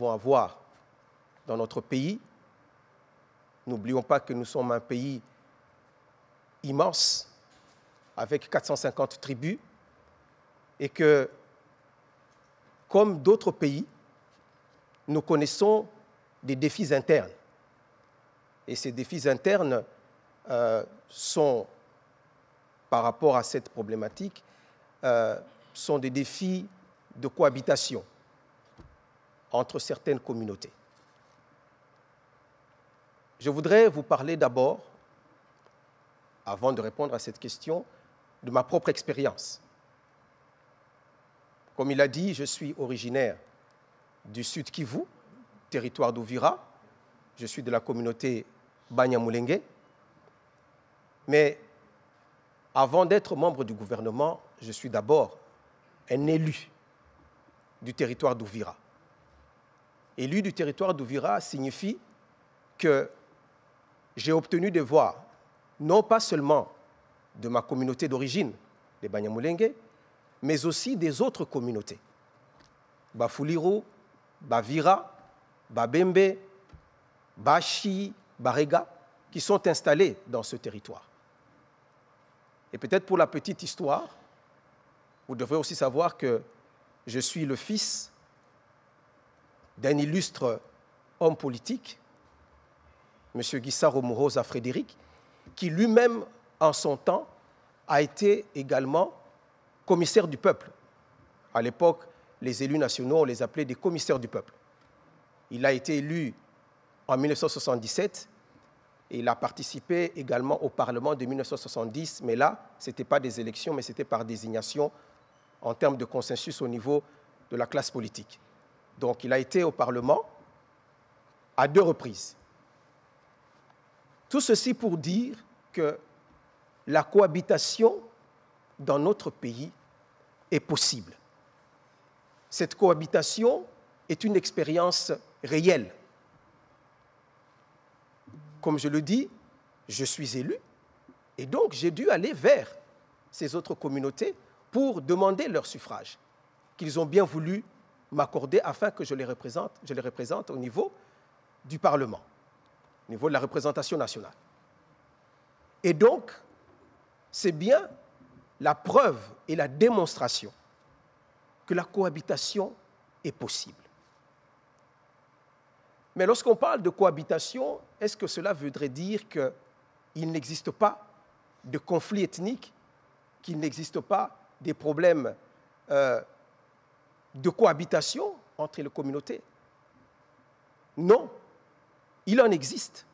pouvons avoir dans notre pays. N'oublions pas que nous sommes un pays immense, avec 450 tribus, et que, comme d'autres pays, nous connaissons des défis internes. Et ces défis internes sont, par rapport à cette problématique, sont des défis de cohabitation entre certaines communautés. Je voudrais vous parler d'abord, avant de répondre à cette question, de ma propre expérience. Comme il a dit, je suis originaire du Sud Kivu, territoire d'Uvira. Je suis de la communauté Banyamulenge. Mais avant d'être membre du gouvernement, je suis d'abord un élu du territoire d'Uvira. Élu du territoire d'Uvira signifie que j'ai obtenu des voix, non pas seulement de ma communauté d'origine, les Banyamulenge, mais aussi des autres communautés. Bafuliru, Bavira, Babembe, Bashi, Barega, qui sont installés dans ce territoire. Et peut-être pour la petite histoire, vous devrez aussi savoir que je suis le fils d'un illustre homme politique, M. Gisaro Muhoza Frédéric, qui lui-même, en son temps, a été également commissaire du peuple. À l'époque, les élus nationaux, on les appelait des commissaires du peuple. Il a été élu en 1977 et il a participé également au Parlement de 1970, mais là, ce n'était pas des élections, mais c'était par désignation en termes de consensus au niveau de la classe politique. Donc, il a été au Parlement à 2 reprises. Tout ceci pour dire que la cohabitation dans notre pays est possible. Cette cohabitation est une expérience réelle. Comme je le dis, je suis élu et donc j'ai dû aller vers ces autres communautés pour demander leur suffrage, qu'ils ont bien voulu m'accorder afin que je les représente au niveau du Parlement, au niveau de la représentation nationale. Et donc, c'est bien la preuve et la démonstration que la cohabitation est possible. Mais lorsqu'on parle de cohabitation, est-ce que cela voudrait dire qu'il n'existe pas de conflits ethniques, qu'il n'existe pas des problèmes de cohabitation entre les communautés? Non, il en existe.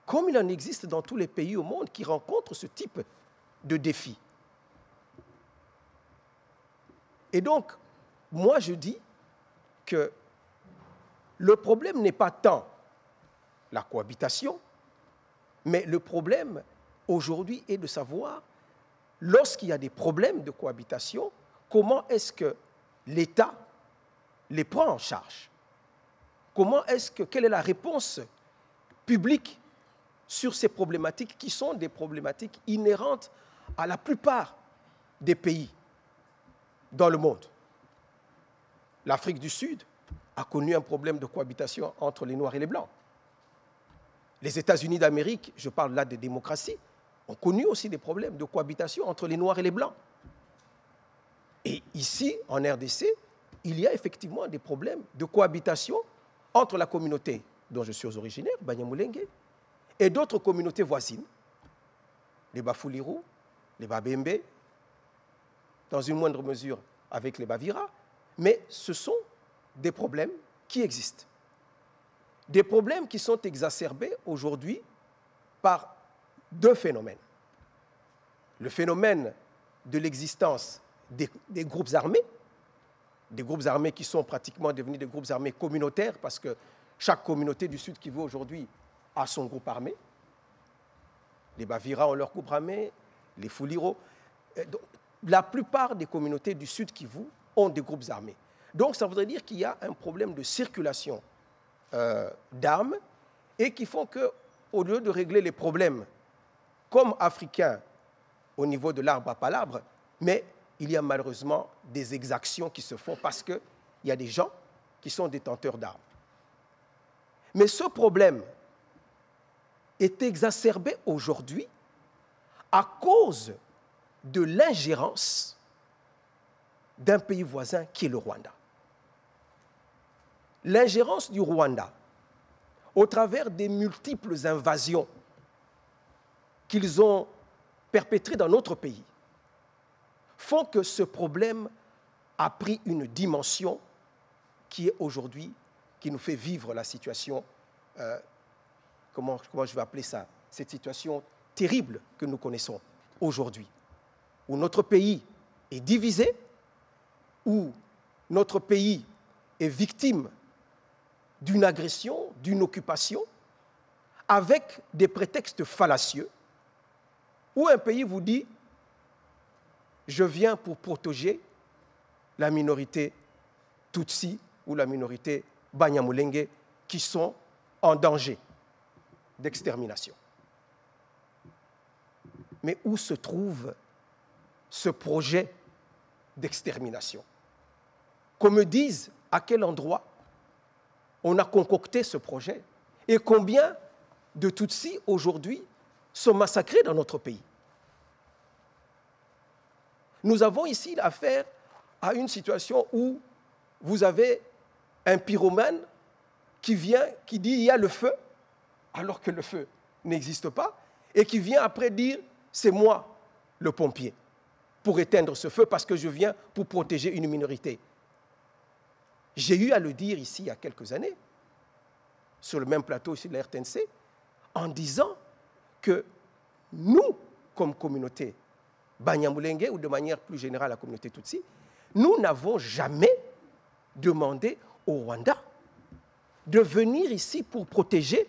Comme il en existe dans tous les pays au monde qui rencontrent ce type de défis. Et donc, moi je dis que le problème n'est pas tant la cohabitation, mais le problème aujourd'hui est de savoir, lorsqu'il y a des problèmes de cohabitation, comment est-ce que l'État les prend en charge? Quelle est la réponse publique sur ces problématiques qui sont des problématiques inhérentes à la plupart des pays dans le monde? L'Afrique du Sud a connu un problème de cohabitation entre les Noirs et les Blancs. Les États-Unis d'Amérique, je parle là de démocratie, ont connu aussi des problèmes de cohabitation entre les Noirs et les Blancs. Et ici, en RDC, il y a effectivement des problèmes de cohabitation entre la communauté dont je suis originaire, Banyamulenge, et d'autres communautés voisines, les Bafuliru, les Babembe, dans une moindre mesure avec les Bavira, mais ce sont des problèmes qui existent. Des problèmes qui sont exacerbés aujourd'hui par 2 phénomènes. Le phénomène de l'existence des groupes armés qui sont pratiquement devenus des groupes armés communautaires parce que chaque communauté du Sud Kivu aujourd'hui a son groupe armé. Les Bavira ont leur groupe armé, les Fuliro. La plupart des communautés du Sud Kivu ont des groupes armés. Donc ça voudrait dire qu'il y a un problème de circulation d'armes et qui font qu'au lieu de régler les problèmes comme africains au niveau de l'arbre à palabres, mais il y a malheureusement des exactions qui se font parce qu'il y a des gens qui sont détenteurs d'armes. Mais ce problème est exacerbé aujourd'hui à cause de l'ingérence d'un pays voisin qui est le Rwanda. L'ingérence du Rwanda, au travers des multiples invasions qu'ils ont perpétrées dans notre pays, font que ce problème a pris une dimension qui est aujourd'hui, qui nous fait vivre la situation, comment je vais appeler ça, cette situation terrible que nous connaissons aujourd'hui, où notre pays est divisé, où notre pays est victime d'une agression, d'une occupation, avec des prétextes fallacieux, où un pays vous dit « je viens pour protéger la minorité Tutsi ou la minorité Banyamulenge qui sont en danger d'extermination ». Mais où se trouve ce projet d'extermination? Qu'on me dise à quel endroit on a concocté ce projet et combien de Tutsis aujourd'hui sont massacrés dans notre pays. Nous avons ici affaire à une situation où vous avez un pyromane qui vient, qui dit il y a le feu, alors que le feu n'existe pas, et qui vient après dire c'est moi le pompier pour éteindre ce feu parce que je viens pour protéger une minorité. J'ai eu à le dire ici il y a quelques années, sur le même plateau ici de la RTNC, en disant que nous, comme communauté Banyamulenge, ou de manière plus générale la communauté Tutsi, nous n'avons jamais demandé au Rwanda de venir ici pour protéger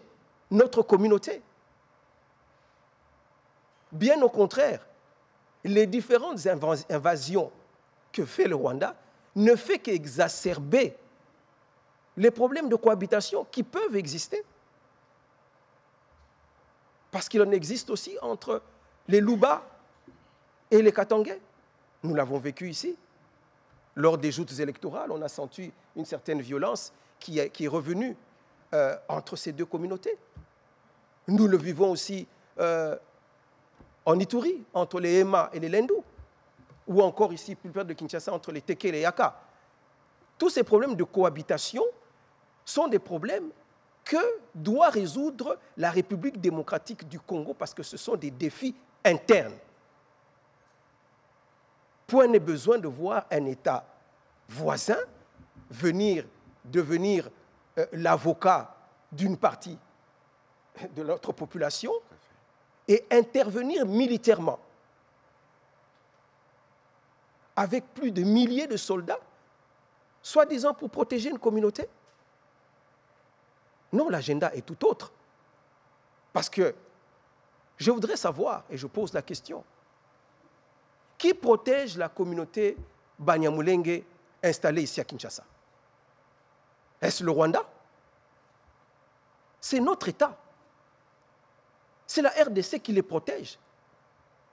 notre communauté. Bien au contraire, les différentes invasions que fait le Rwanda ne fait qu'exacerber les problèmes de cohabitation qui peuvent exister. Parce qu'il en existe aussi entre les Luba et les Katangais. Nous l'avons vécu ici. Lors des joutes électorales, on a senti une certaine violence qui est revenue entre ces deux communautés. Nous le vivons aussi en Ituri, entre les Hema et les Lendu, ou encore ici, plus près de Kinshasa, entre les Teke et les Yaka. Tous ces problèmes de cohabitation sont des problèmes que doit résoudre la République démocratique du Congo parce que ce sont des défis internes. Point n'est besoin de voir un État voisin devenir l'avocat d'une partie de notre population et intervenir militairement avec plus de milliers de soldats, soi-disant pour protéger une communauté. Non, l'agenda est tout autre. Parce que je voudrais savoir, et je pose la question, qui protège la communauté Banyamulenge installée ici à Kinshasa? Est-ce le Rwanda? C'est notre État. C'est la RDC qui les protège.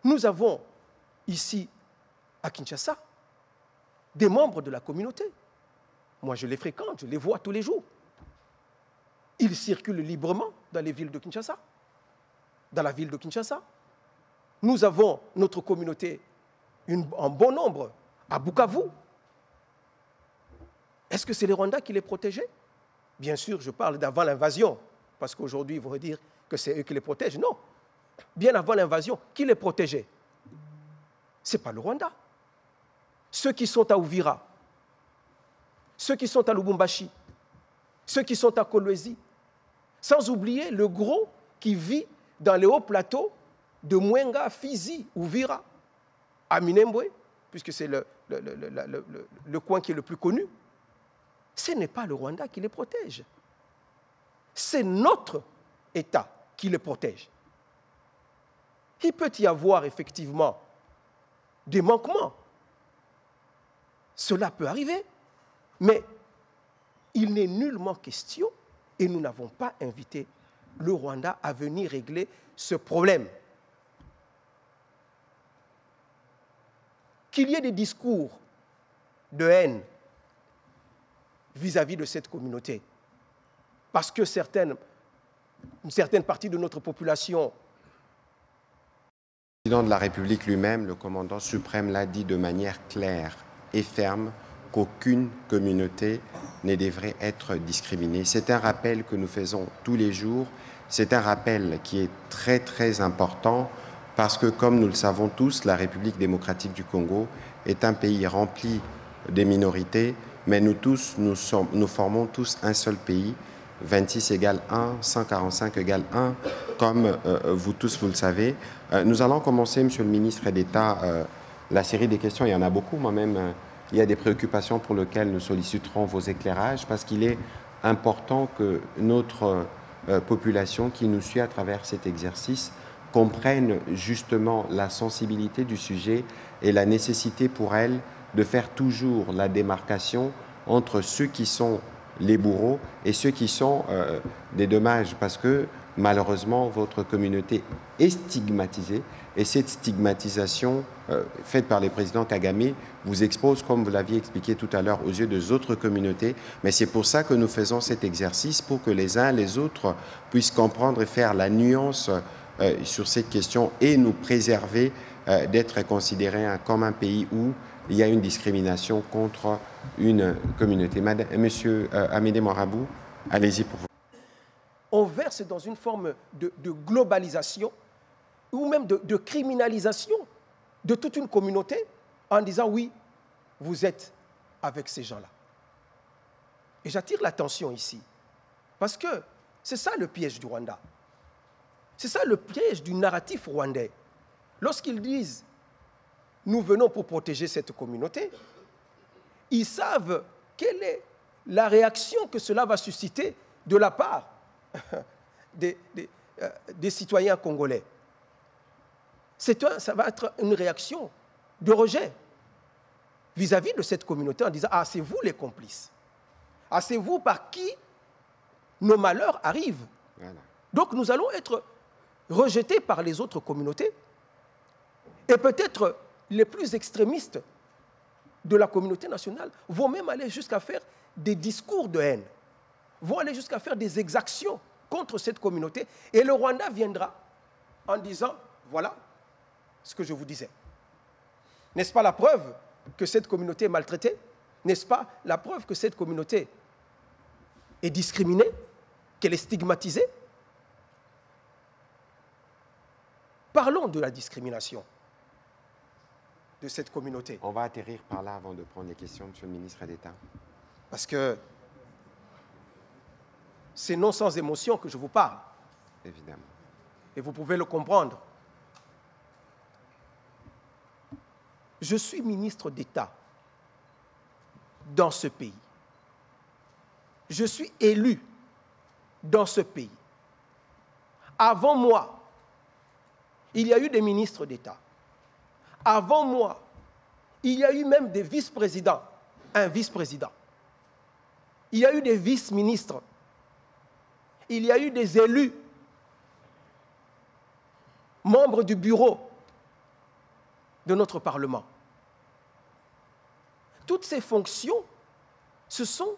Nous avons ici, à Kinshasa, des membres de la communauté. Moi, je les fréquente, je les vois tous les jours. Ils circulent librement dans les villes de Kinshasa, dans la ville de Kinshasa. Nous avons notre communauté en bon nombre à Bukavu. Est-ce que c'est les Rwandais qui les protégeaient? Bien sûr, je parle d'avant l'invasion, parce qu'aujourd'hui, ils vont dire que c'est eux qui les protègent. Non. Bien avant l'invasion, qui les protégeait? Ce n'est pas le Rwanda. Ceux qui sont à Uvira, ceux qui sont à Lubumbashi, ceux qui sont à Kolwezi, sans oublier le gros qui vit dans les hauts plateaux de Mwenga, Fizi, Uvira, à Minembwe, puisque c'est le coin qui est le plus connu. Ce n'est pas le Rwanda qui les protège. C'est notre État qui les protège. Il peut y avoir effectivement des manquements. Cela peut arriver, mais il n'est nullement question, et nous n'avons pas invité le Rwanda à venir régler ce problème. Qu'il y ait des discours de haine, vis-à-vis de cette communauté. Parce que une certaine partie de notre population... Le président de la République lui-même, le commandant suprême, l'a dit de manière claire et ferme qu'aucune communauté ne devrait être discriminée. C'est un rappel que nous faisons tous les jours. C'est un rappel qui est très, très important parce que, comme nous le savons tous, la République démocratique du Congo est un pays rempli de minorités, mais nous formons tous un seul pays. 26 égale 1, 145 égale 1, comme vous tous, vous le savez. Nous allons commencer, Monsieur le ministre d'État, la série des questions. Il y en a beaucoup, moi-même. Il y a des préoccupations pour lesquelles nous solliciterons vos éclairages, parce qu'il est important que notre population qui nous suit à travers cet exercice comprenne justement la sensibilité du sujet et la nécessité pour elle de faire toujours la démarcation entre ceux qui sont les bourreaux et ceux qui sont des dommages, parce que malheureusement votre communauté est stigmatisée et cette stigmatisation faite par le président Kagame vous expose, comme vous l'aviez expliqué tout à l'heure, aux yeux des autres communautés. Mais c'est pour ça que nous faisons cet exercice, pour que les uns et les autres puissent comprendre et faire la nuance sur cette question et nous préserver d'être considérés comme un pays où il y a une discrimination contre une communauté. Monsieur Amédée Mouarabou, allez-y pour vous. On verse dans une forme de globalisation ou même de criminalisation de toute une communauté en disant oui, vous êtes avec ces gens-là. Et j'attire l'attention ici parce que c'est ça le piège du Rwanda. C'est ça le piège du narratif rwandais. Lorsqu'ils disent nous venons pour protéger cette communauté, ils savent quelle est la réaction que cela va susciter de la part des citoyens congolais. Ça va être une réaction de rejet vis-à-vis de cette communauté en disant « Ah, c'est vous les complices. Ah, c'est vous par qui nos malheurs arrivent. Voilà. » Donc nous allons être rejetés par les autres communautés et peut-être les plus extrémistes de la communauté nationale vont même aller jusqu'à faire des discours de haine, vont aller jusqu'à faire des exactions contre cette communauté. Et le Rwanda viendra en disant, voilà ce que je vous disais. N'est-ce pas la preuve que cette communauté est maltraitée? N'est-ce pas la preuve que cette communauté est discriminée, qu'elle est stigmatisée? Parlons de la discrimination de cette communauté. On va atterrir par là avant de prendre les questions, Monsieur le ministre d'État. Parce que c'est non sans émotion que je vous parle. Évidemment. Et vous pouvez le comprendre. Je suis ministre d'État dans ce pays. Je suis élu dans ce pays. Avant moi, il y a eu des ministres d'État. Avant moi, il y a eu même des vice-présidents, un vice-président. Il y a eu des vice-ministres. Il y a eu des élus, membres du bureau de notre Parlement. Toutes ces fonctions, ce sont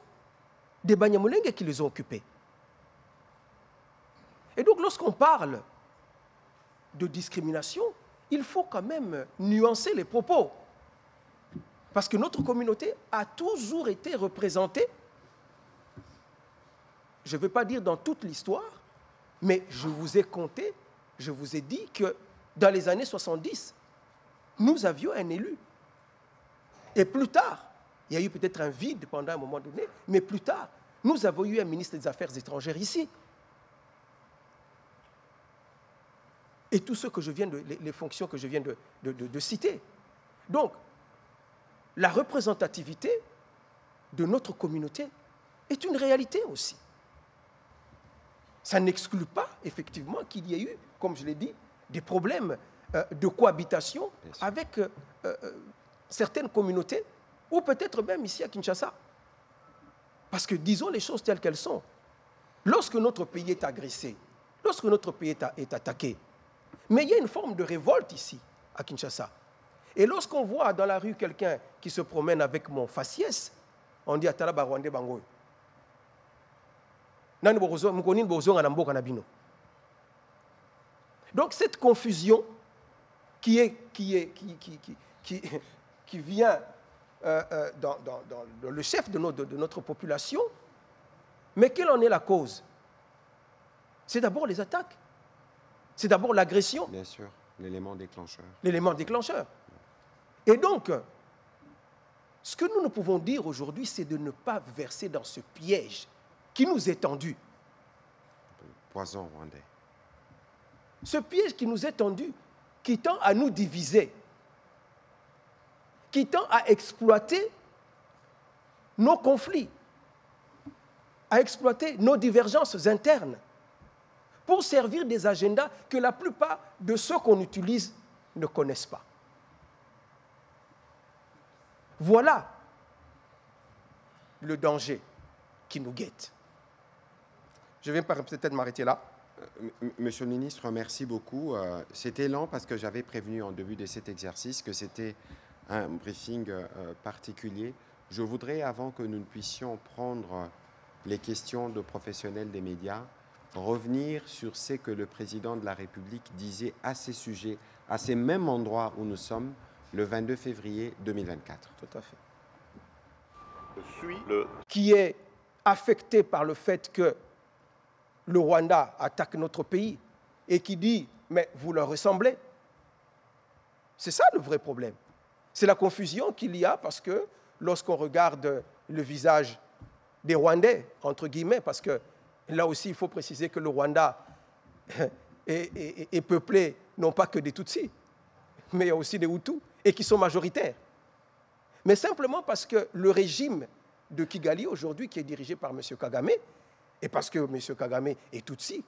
des Banyamulenge qui les ont occupées. Et donc, lorsqu'on parle de discrimination, il faut quand même nuancer les propos. Parce que notre communauté a toujours été représentée, je ne vais pas dire dans toute l'histoire, mais je vous ai compté, je vous ai dit que dans les années 70, nous avions un élu. Et plus tard, il y a eu peut-être un vide pendant un moment donné, mais plus tard, nous avons eu un ministre des Affaires étrangères ici. Et tout ce que je viens les fonctions que je viens de citer. Donc, la représentativité de notre communauté est une réalité aussi. Ça n'exclut pas, effectivement, qu'il y ait eu, comme je l'ai dit, des problèmes de cohabitation avec certaines communautés, ou peut-être même ici à Kinshasa. Parce que, disons les choses telles qu'elles sont, lorsque notre pays est agressé, lorsque notre pays est attaqué, mais il y a une forme de révolte ici, à Kinshasa. Et lorsqu'on voit dans la rue quelqu'un qui se promène avec mon faciès, on dit atala ba Rwandais bango. Nani bozo mukoni bozo ngana mboka na bino. Donc cette confusion qui vient dans le chef de notre population, mais quelle en est la cause? C'est d'abord les attaques. C'est d'abord l'agression. Bien sûr, l'élément déclencheur. L'élément déclencheur. Et donc, ce que nous pouvons dire aujourd'hui, c'est de ne pas verser dans ce piège qui nous est tendu. Poison rwandais. Ce piège qui nous est tendu, qui tend à nous diviser, qui tend à exploiter nos conflits, à exploiter nos divergences internes pour servir des agendas que la plupart de ceux qu'on utilise ne connaissent pas. Voilà le danger qui nous guette. Je vais peut-être m'arrêter là. Monsieur le ministre, merci beaucoup. C'était lent parce que j'avais prévenu en début de cet exercice que c'était un briefing particulier. Je voudrais, avant que nous ne puissions prendre les questions de professionnels des médias, revenir sur ce que le président de la République disait à ces sujets, à ces mêmes endroits où nous sommes, le 22 février 2024. Tout à fait. Je suis le... Qui est affecté par le fait que le Rwanda attaque notre pays et qui dit « mais vous leur ressemblez ». C'est ça le vrai problème. C'est la confusion qu'il y a parce que lorsqu'on regarde le visage des Rwandais, entre guillemets, parce que là aussi il faut préciser que le Rwanda est peuplé non pas que des Tutsis, mais il y a aussi des Hutus et qui sont majoritaires. Mais simplement parce que le régime de Kigali aujourd'hui, qui est dirigé par M. Kagame, et parce que M. Kagame est Tutsi,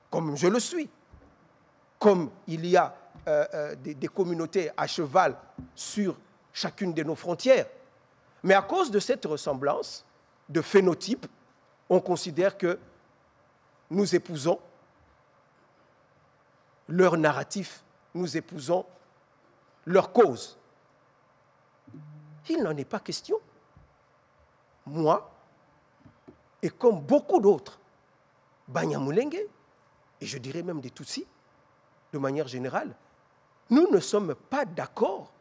comme je le suis, comme il y a des communautés à cheval sur chacune de nos frontières. Mais à cause de cette ressemblance de phénotype, on considère que nous épousons leur narratif, nous épousons leur cause. Il n'en est pas question. Moi, et comme beaucoup d'autres, Banyamulenge, et je dirais même des Tutsis, de manière générale, nous ne sommes pas d'accord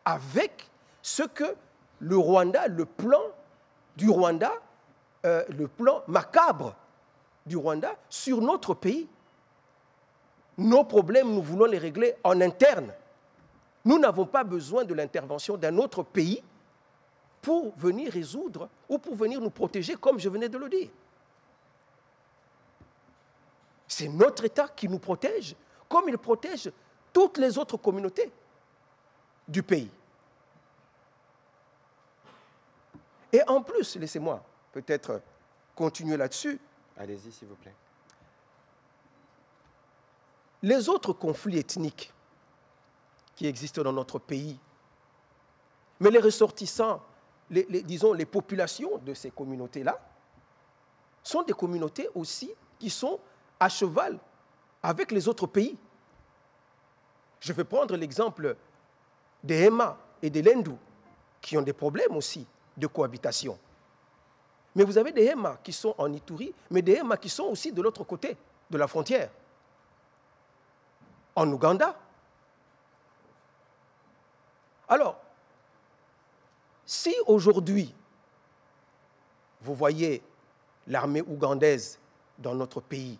avec ce que le Rwanda, le plan du Rwanda, le plan macabre du Rwanda sur notre pays. Nos problèmes, nous voulons les régler en interne. Nous n'avons pas besoin de l'intervention d'un autre pays pour venir résoudre ou pour venir nous protéger, comme je venais de le dire. C'est notre État qui nous protège, comme il protège toutes les autres communautés du pays. Et en plus, laissez-moi peut-être continuer là-dessus. Allez-y, s'il vous plaît. Les autres conflits ethniques qui existent dans notre pays, mais les ressortissants, disons les populations de ces communautés-là, sont des communautés aussi qui sont à cheval avec les autres pays. Je vais prendre l'exemple des Hema et des Lendu, qui ont des problèmes aussi de cohabitation. Mais vous avez des Hema qui sont en Ituri, mais des Hema qui sont aussi de l'autre côté de la frontière, en Ouganda. Alors, si aujourd'hui, vous voyez l'armée ougandaise dans notre pays,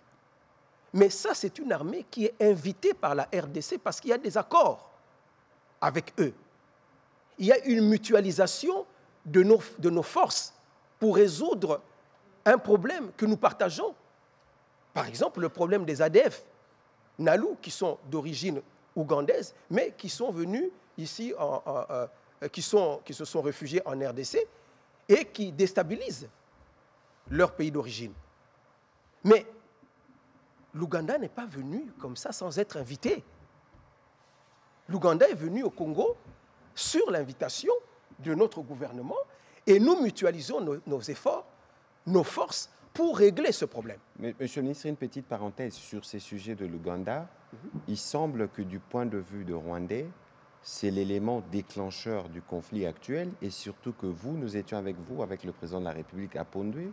mais ça, c'est une armée qui est invitée par la RDC parce qu'il y a des accords avec eux. Il y a une mutualisation de nos forces pour résoudre un problème que nous partageons. Par exemple, le problème des ADF, Nalu, qui sont d'origine ougandaise, mais qui sont venus ici, qui se sont réfugiés en RDC et qui déstabilisent leur pays d'origine. Mais l'Ouganda n'est pas venu comme ça sans être invité. L'Ouganda est venu au Congo sur l'invitation de notre gouvernement et nous mutualisons nos efforts, nos forces pour régler ce problème. Mais, Monsieur le ministre, une petite parenthèse sur ces sujets de l'Ouganda. Il semble que du point de vue de Rwandais, c'est l'élément déclencheur du conflit actuel et surtout que nous étions avec vous, avec le président de la République à Pondoué.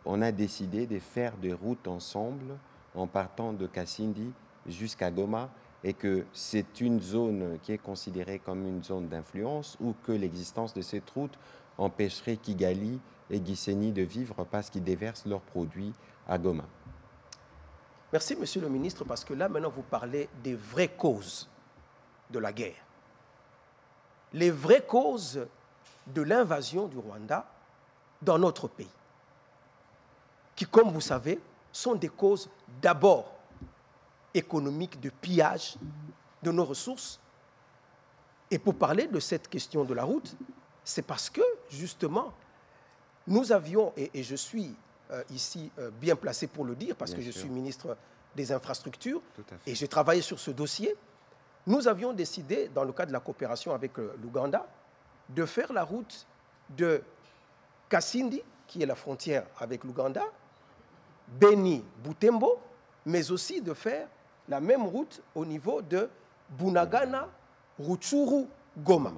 On a décidé de faire des routes ensemble en partant de Kassindi jusqu'à Goma et que c'est une zone qui est considérée comme une zone d'influence ou que l'existence de cette route empêcherait Kigali et Gisenyi de vivre parce qu'ils déversent leurs produits à Goma. Merci, Monsieur le ministre, parce que là, maintenant, vous parlez des vraies causes de la guerre. Les vraies causes de l'invasion du Rwanda dans notre pays, qui, comme vous savez, sont des causes d'abord économiques, de pillage de nos ressources. Et pour parler de cette question de la route, c'est parce que, justement, nous avions, et je suis ici bien placé pour le dire, parce que je suis ministre des Infrastructures, et j'ai travaillé sur ce dossier, nous avions décidé, dans le cadre de la coopération avec l'Ouganda, de faire la route de Kassindi, qui est la frontière avec l'Ouganda, Beni-Butembo, mais aussi de faire la même route au niveau de Bunagana, Rutshuru, Goma.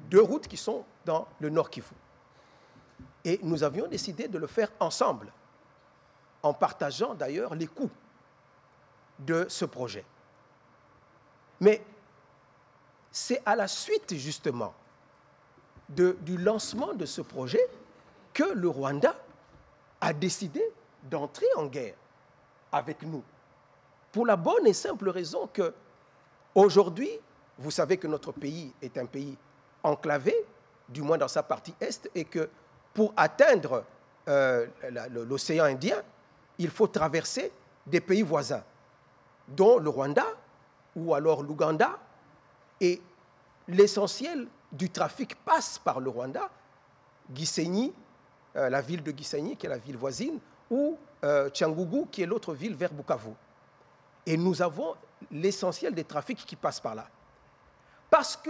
Deux routes qui sont dans le Nord Kivu. Et nous avions décidé de le faire ensemble, en partageant d'ailleurs les coûts de ce projet. Mais c'est à la suite justement du lancement de ce projet que le Rwanda a décidé d'entrer en guerre avec nous. Pour la bonne et simple raison que aujourd'hui, vous savez que notre pays est un pays enclavé, du moins dans sa partie est, et que pour atteindre l'océan Indien, il faut traverser des pays voisins, dont le Rwanda ou alors l'Ouganda. Et l'essentiel du trafic passe par le Rwanda, Gisenyi, la ville de Gisenyi, qui est la ville voisine, ou Cyangugu, qui est l'autre ville vers Bukavu. Et nous avons l'essentiel des trafics qui passent par là. Parce que